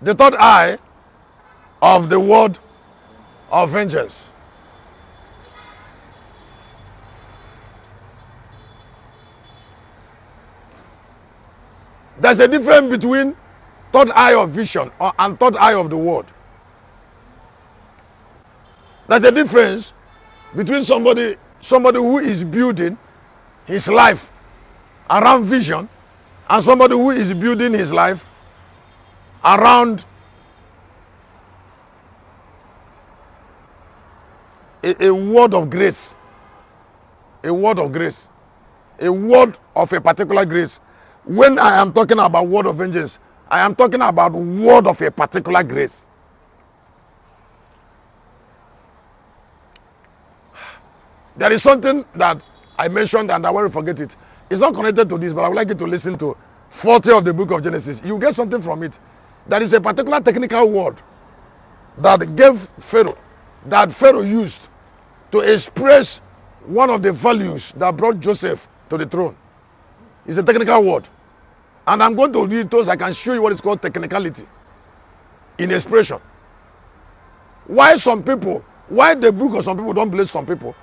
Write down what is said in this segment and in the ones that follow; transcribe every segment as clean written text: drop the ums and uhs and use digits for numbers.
The third eye of the word of vengeance. There's a difference between third eye of vision and third eye of the word. There's a difference between somebody who is building his life around vision and somebody who is building his life around a word of grace. A word of grace. A word of a particular grace. When I am talking about word of vengeance, I am talking about word of a particular grace. There is something that I mentioned and I won't forget it. It's not connected to this, but I would like you to listen to 40 of the book of Genesis. You get something from it. There is a particular technical word that gave Pharaoh, that Pharaoh used to express one of the values that brought Joseph to the throne. It's a technical word. And I'm going to read it so I can show you what is called technicality in expression. Why the book of some people don't bless some people?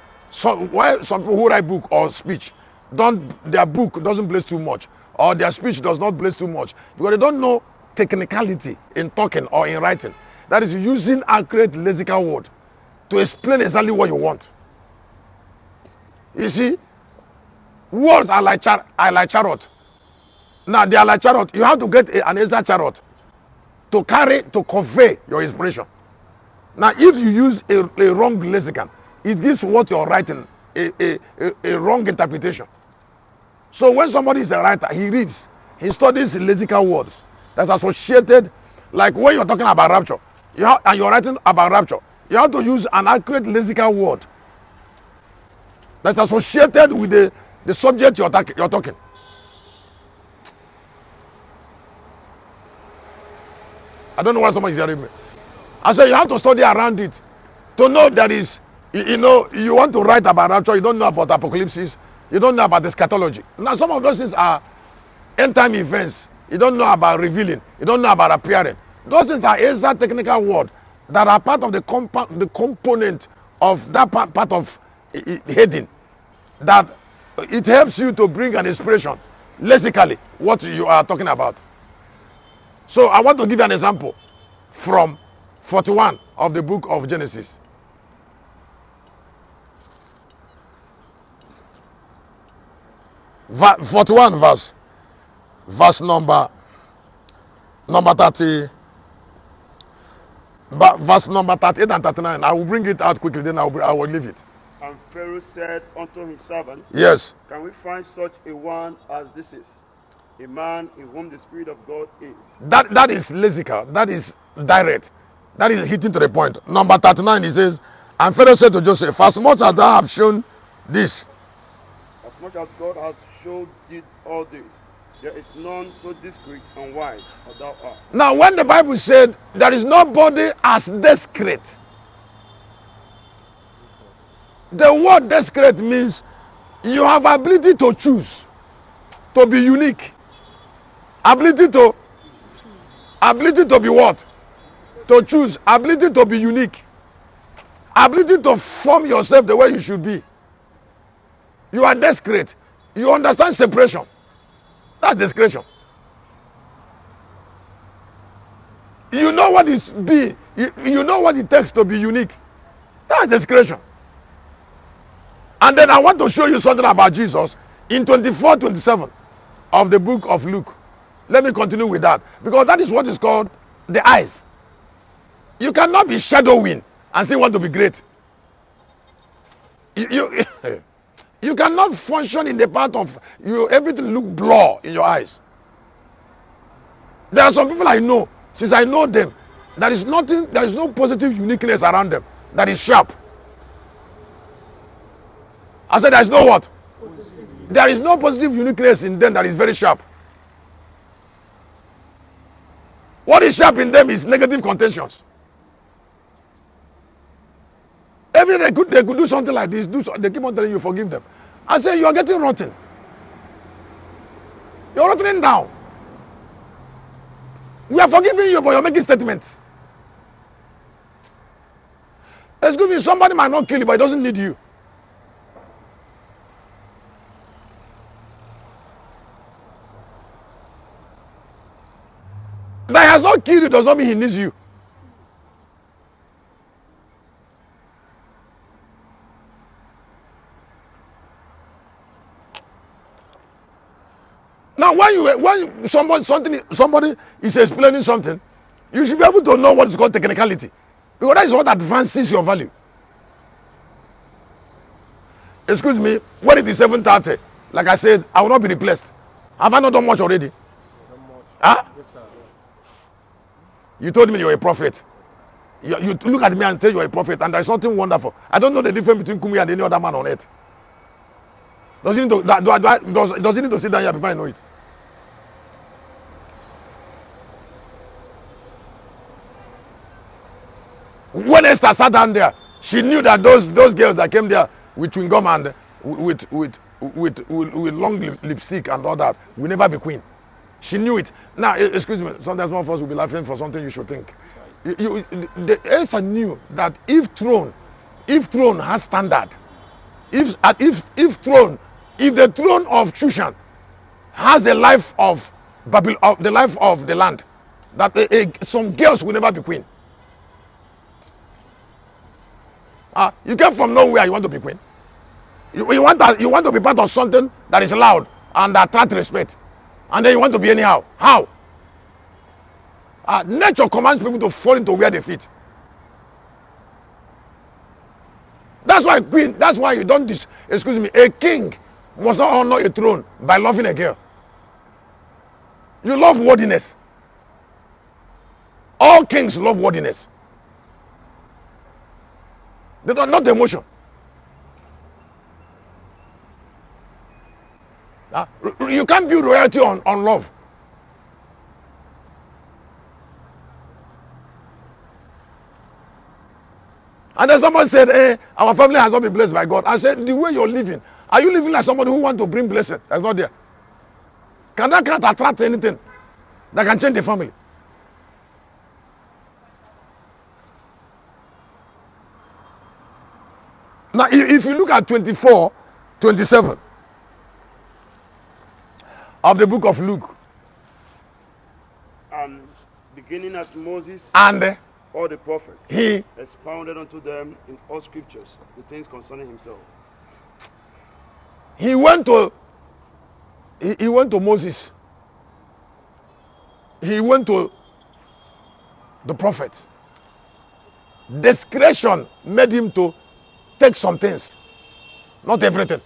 Why some people who write book or speech, their book doesn't bless too much, or their speech does not bless too much? Because they don't know technicality in talking or in writing. That is using accurate lexical word to explain exactly what you want. You see, words are like chariot. Now they are like chariot. You have to get an extra chariot to convey your inspiration. Now, if you use a wrong lexicon, it gives what you're writing a wrong interpretation. So when somebody is a writer, he reads, he studies lexical words that's associated, like when you're talking about rapture, and you're writing about rapture, you have to use an accurate lexical word that's associated with the subject you're talking. I don't know why somebody is hearing me. I said you have to study around it to know there is, you want to write about rapture, you don't know about apocalypses, you don't know about eschatology. Now some of those things are end time events. You don't know about revealing, you don't know about appearing. Those things are exact technical words that are part of the component of that part of heading, that it helps you to bring an inspiration lexically what you are talking about. So I want to give you an example from 41 of the book of Genesis. Verse 41 verse number 30, verse number 38 and 39. I will bring it out quickly, then I will leave it. And Pharaoh said unto his servants, yes, can we find such a one as this is, a man in whom the Spirit of God is? That is lexical, that is direct, that is hitting to the point. Number 39, he says, and Pharaoh said to Joseph, as much as thou have shown this, as much as God has showed thee all this, there is none so discreet and wise as thou art. Now when the Bible said there is nobody as discreet, the word discreet means you have ability to choose, to be unique, ability to be what? To choose, ability to be unique, ability to form yourself the way you should be. You are discreet. You understand separation. That's discretion. You know what is be. You know what it takes to be unique. That's discretion. And then I want to show you something about Jesus in 24:27 of the book of Luke. Let me continue with that, because that is what is called the eyes. You cannot be shadowing and still want to be great. You cannot function in the part of you. Everything look blur in your eyes. There are some people I know. Since I know them, there is nothing. There is no positive uniqueness around them that is sharp. I said there is no what? There is no positive uniqueness in them that is very sharp. What is sharp in them is negative contentions. Every day they could do something like this. They keep on telling you forgive them. I say you are getting rotten. You're writing down. We are forgiving you, but you're making statements. Excuse me, somebody might not kill you, but he doesn't need you. That he has not killed you does not mean he needs you. Now, when somebody is explaining something, you should be able to know what is called technicality, because that is what advances your value. Excuse me, when it is 7:30, like I said, I will not be replaced. Have I not done much already? Huh? Yes, sir. You told me you're a prophet. You look at me and tell you're a prophet, and there's something wonderful. I don't know the difference between Kumi and any other man on earth. Does he need to sit down here before I know it? When Esther sat down there, she knew that those girls that came there with chewing gum and with long lipstick and all that will never be queen. She knew it. Now, excuse me, sometimes one of us will be laughing for something you should think. Esther knew that if throne has standard, if the throne of Shushan has the life of Babylon, the life of the land, that some girls will never be queen. You came from nowhere, you want to be queen. You want to be part of something that is loud and attract respect, and then you want to be anyhow. How? Nature commands people to fall into where they fit. That's why you don't excuse me, a king must not honor a throne by loving a girl. You love worthiness. All kings love worthiness. They don't, not emotion. You can't build royalty on love. And then someone said, hey, our family has not been blessed by God. I said, the way you're living, are you living like somebody who wants to bring blessing? That's not there. Can that cat attract anything that can change the family? Now, if you look at 24:27 of the book of Luke, And beginning at Moses and all the prophets, he expounded unto them in all scriptures the things concerning himself. went to Moses, he went to the prophets. Discretion made him to take some things, not everything.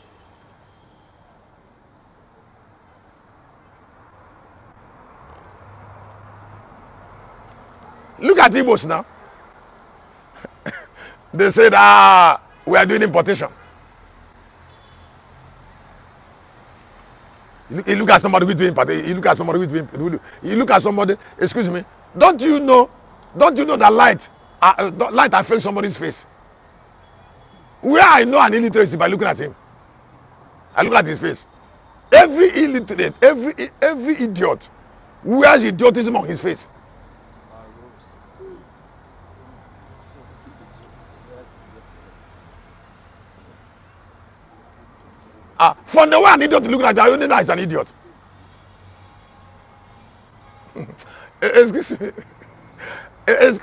Look at Igbos now. They said, we are doing importation. You look at somebody who is doing importation. You look at somebody who is doing. You look at somebody. Excuse me. Don't you know that light affects somebody's face? Where I know an illiteracy by looking at him. I look at his face. Every illiterate, every idiot wears idiotism on his face. From the way an idiot looking at you, I only know he's an idiot. Excuse me. Is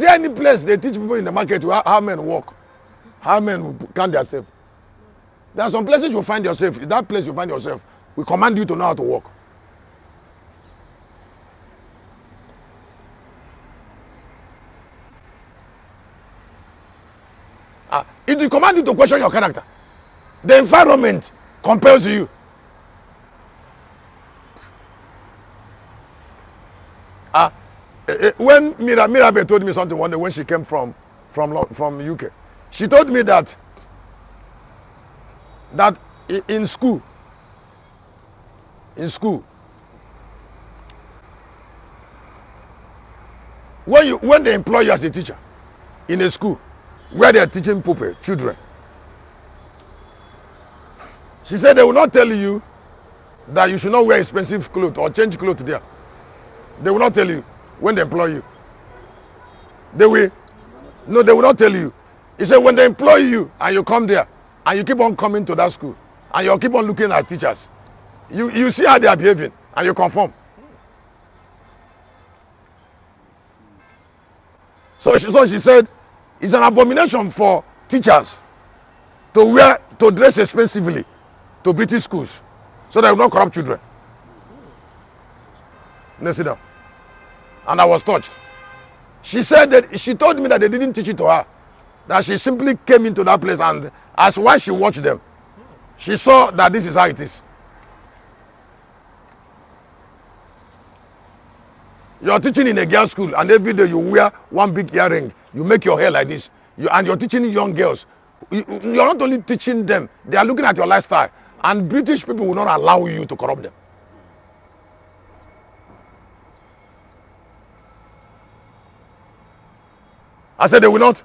there any place they teach people in the market how men walk? How men count their steps? There are some places you find yourself. In that place you find yourself, we command you to know how to walk. If we command you to question your character, the environment compels you. When Mirabe told me something one day when she came from UK, she told me that in school, when they employ you as a teacher in a school where they are teaching children, she said they will not tell you that you should not wear expensive clothes or change clothes there. They will not tell you when they employ you. They will. No, they will not tell you. He said when they employ you and you come there and you keep on coming to that school and you keep on looking at teachers, you see how they are behaving and you conform. So she said it's an abomination for teachers to dress expensively to British schools so they will not corrupt children. Let's sit down. And I was touched. She said that she told me that they didn't teach it to her. That she simply came into that place, and as while she watched them, she saw that this is how it is. You're teaching in a girls' school, and every day you wear one big earring. You make your hair like this. And you're teaching young girls. You're not only teaching them, they are looking at your lifestyle. And British people will not allow you to corrupt them. I said they will not.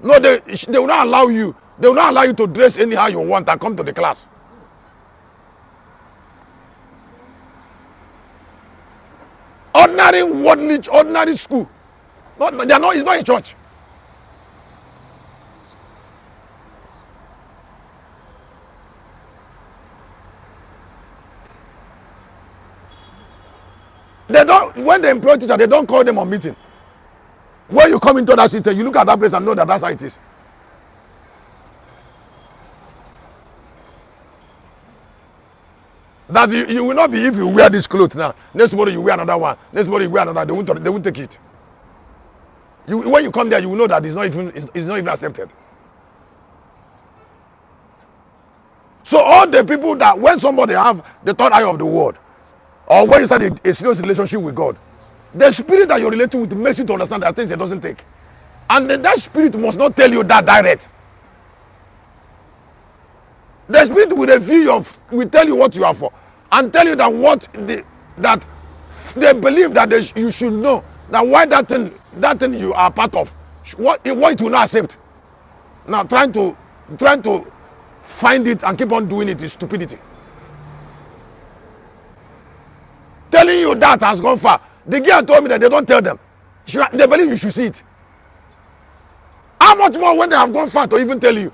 No, they will not allow you. They will not allow you to dress anyhow you want and come to the class. Ordinary school. They are not. It's not a church. They don't. When they employ teacher, they don't call them on meeting. When you come into that system, you look at that place and know that that's how it is. That you will not be if you wear this clothes now. Next morning you wear another one. Next morning you wear another. They won't take it. When you come there, you will know that it's not even accepted. So all the people that when somebody have the third eye of the word, or when you start a serious relationship with God, the spirit that you're relating with makes you to understand that things it doesn't take. And that spirit must not tell you that direct. The spirit will reveal will tell you what you are for, and tell you that that they believe that you should know that why that thing you are part of, what it will not accept. Now trying to find it and keep on doing it is stupidity. Telling you that has gone far. The girl told me that they don't tell them. They believe you should see it. How much more when they have gone far to even tell you?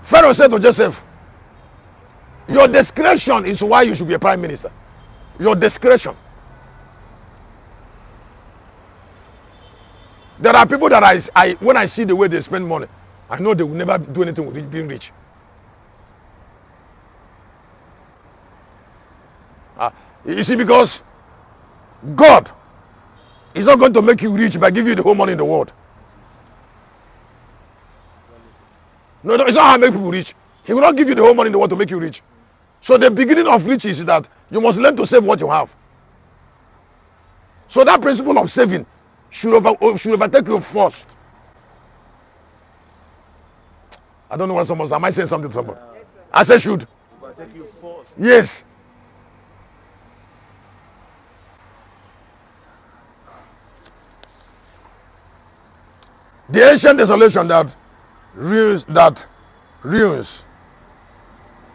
Pharaoh said to Joseph, your discretion is why you should be a prime minister. Your discretion. There are people that when I see the way they spend money, I know they will never do anything with being rich. You see, because God is not going to make you rich by giving you the whole money in the world. No, it's not how to make people rich. He will not give you the whole money in the world to make you rich. So the beginning of riches is that you must learn to save what you have. So that principle of saving should overtake you first. I don't know what someone. Am I saying something to someone? I said should. Overtake you first. Yes. The ancient desolation that ruins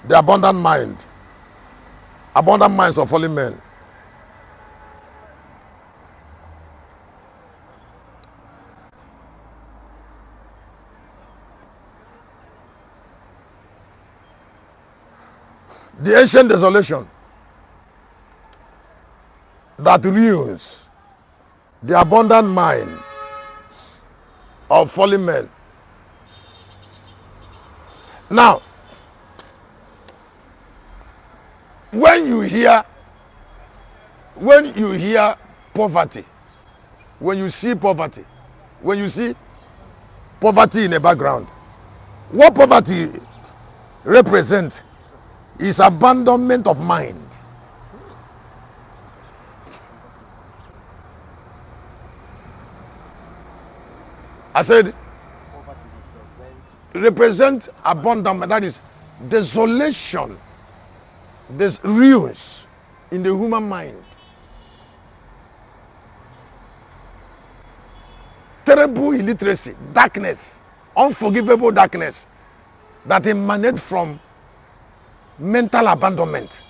the abundant minds of fallen men. The ancient desolation that ruins the abundant minds of fallen men. Now, when you hear poverty, when you see poverty in the background, what poverty represents is abandonment of mind. I said represent abandonment, that is desolation. There's ruins in the human mind. terrible illiteracy, darkness, unforgivable darkness that emanates from mental abandonment.